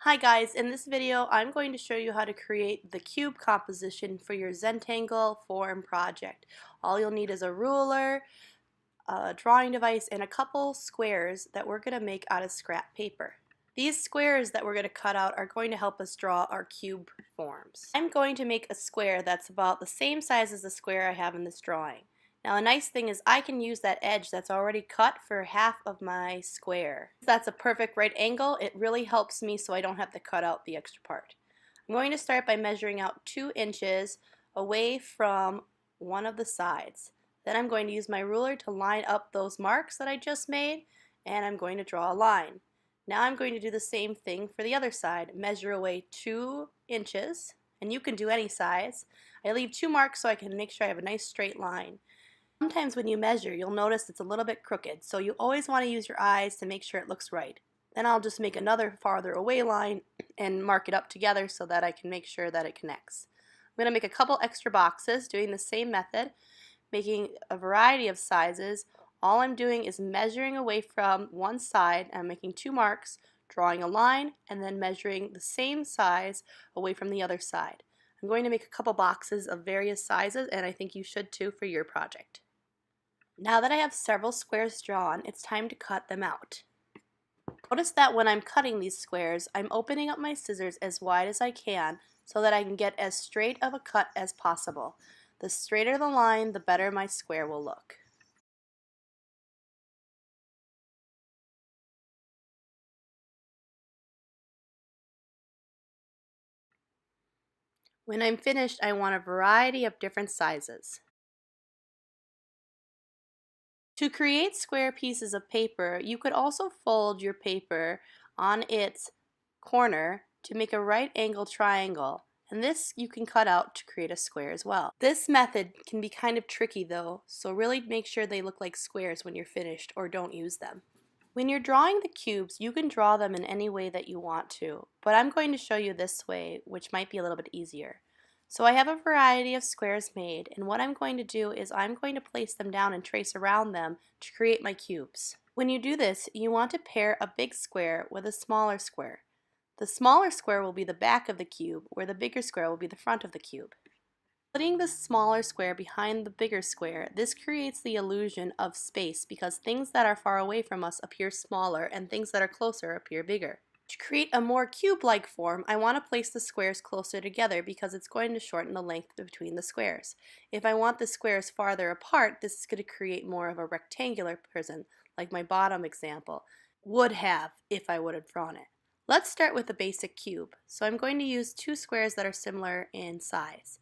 Hi guys, in this video I'm going to show you how to create the cube composition for your Zentangle form project. All you'll need is a ruler, a drawing device, and a couple squares that we're going to make out of scrap paper. These squares that we're going to cut out are going to help us draw our cube forms. I'm going to make a square that's about the same size as the square I have in this drawing. Now a nice thing is I can use that edge that's already cut for half of my square. That's a perfect right angle. It really helps me so I don't have to cut out the extra part. I'm going to start by measuring out 2 inches away from one of the sides. Then I'm going to use my ruler to line up those marks that I just made, and I'm going to draw a line. Now I'm going to do the same thing for the other side. Measure away 2 inches, and you can do any size. I leave 2 marks so I can make sure I have a nice straight line. Sometimes when you measure, you'll notice it's a little bit crooked, so you always want to use your eyes to make sure it looks right. Then I'll just make another farther away line and mark it up together so that I can make sure that it connects. I'm going to make a couple extra boxes doing the same method, making a variety of sizes. All I'm doing is measuring away from one side. I'm making 2 marks, drawing a line, and then measuring the same size away from the other side. I'm going to make a couple boxes of various sizes, and I think you should too for your project. Now that I have several squares drawn, it's time to cut them out. Notice that when I'm cutting these squares, I'm opening up my scissors as wide as I can so that I can get as straight of a cut as possible. The straighter the line, the better my square will look. When I'm finished, I want a variety of different sizes. To create square pieces of paper, you could also fold your paper on its corner to make a right angle triangle, and this you can cut out to create a square as well. This method can be kind of tricky though, so really make sure they look like squares when you're finished or don't use them. When you're drawing the cubes, you can draw them in any way that you want to, but I'm going to show you this way, which might be a little bit easier. So I have a variety of squares made, and what I'm going to do is I'm going to place them down and trace around them to create my cubes. When you do this, you want to pair a big square with a smaller square. The smaller square will be the back of the cube, where the bigger square will be the front of the cube. Putting the smaller square behind the bigger square, this creates the illusion of space because things that are far away from us appear smaller and things that are closer appear bigger. To create a more cube-like form, I want to place the squares closer together because it's going to shorten the length between the squares. If I want the squares farther apart, this is going to create more of a rectangular prism, like my bottom example would have if I would have drawn it. Let's start with a basic cube. So I'm going to use 2 squares that are similar in size.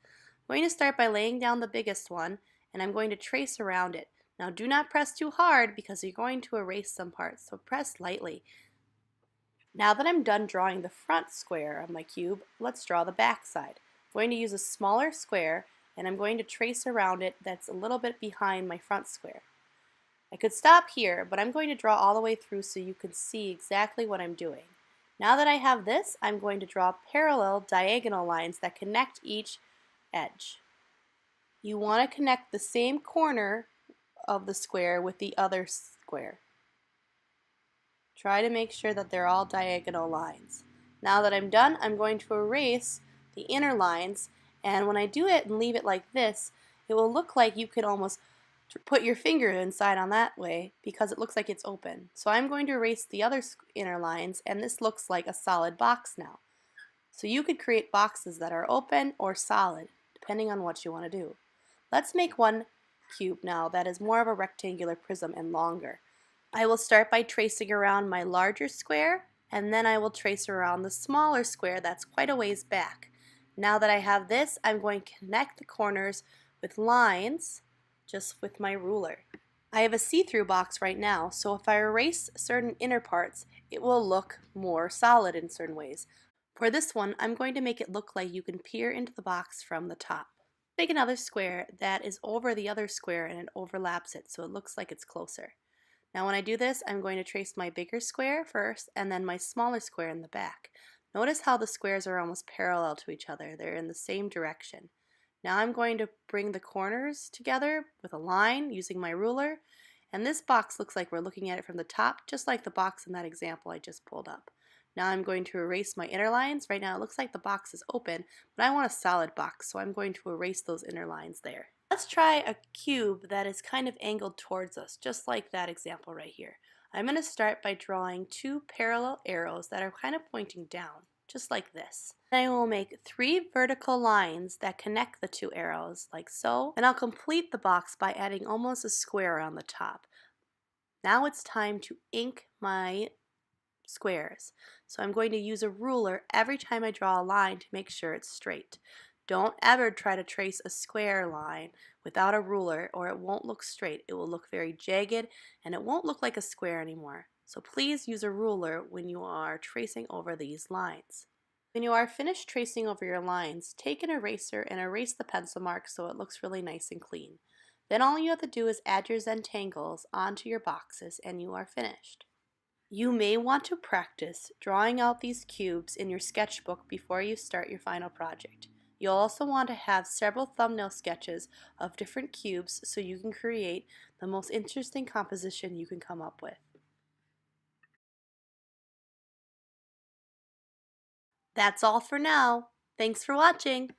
I'm going to start by laying down the biggest one, and I'm going to trace around it. Now do not press too hard because you're going to erase some parts, so press lightly. Now that I'm done drawing the front square of my cube, let's draw the back side. I'm going to use a smaller square, and I'm going to trace around it that's a little bit behind my front square. I could stop here, but I'm going to draw all the way through so you can see exactly what I'm doing. Now that I have this, I'm going to draw parallel diagonal lines that connect each edge. You want to connect the same corner of the square with the other square. Try to make sure that they're all diagonal lines. Now that I'm done, I'm going to erase the inner lines, and when I do it and leave it like this, it will look like you could almost put your finger inside on that way because it looks like it's open. So I'm going to erase the other inner lines, and this looks like a solid box now. So you could create boxes that are open or solid, depending on what you want to do. Let's make one cube now that is more of a rectangular prism and longer. I will start by tracing around my larger square, and then I will trace around the smaller square that's quite a ways back. Now that I have this, I'm going to connect the corners with lines just with my ruler. I have a see-through box right now, so if I erase certain inner parts, it will look more solid in certain ways. For this one, I'm going to make it look like you can peer into the box from the top. Take another square that is over the other square and it overlaps it so it looks like it's closer. Now when I do this, I'm going to trace my bigger square first and then my smaller square in the back. Notice how the squares are almost parallel to each other. They're in the same direction. Now I'm going to bring the corners together with a line using my ruler, and this box looks like we're looking at it from the top, just like the box in that example I just pulled up. Now I'm going to erase my inner lines. Right now it looks like the box is open, but I want a solid box, so I'm going to erase those inner lines there. Let's try a cube that is kind of angled towards us, just like that example right here. I'm going to start by drawing two parallel arrows that are kind of pointing down, just like this. Then I will make 3 vertical lines that connect the 2 arrows, like so, and I'll complete the box by adding almost a square on the top. Now it's time to ink my squares. So I'm going to use a ruler every time I draw a line to make sure it's straight. Don't ever try to trace a square line without a ruler or it won't look straight. It will look very jagged and it won't look like a square anymore. So please use a ruler when you are tracing over these lines. When you are finished tracing over your lines, take an eraser and erase the pencil marks so it looks really nice and clean. Then all you have to do is add your Zentangles onto your boxes and you are finished. You may want to practice drawing out these cubes in your sketchbook before you start your final project. You'll also want to have several thumbnail sketches of different cubes so you can create the most interesting composition you can come up with. That's all for now. Thanks for watching.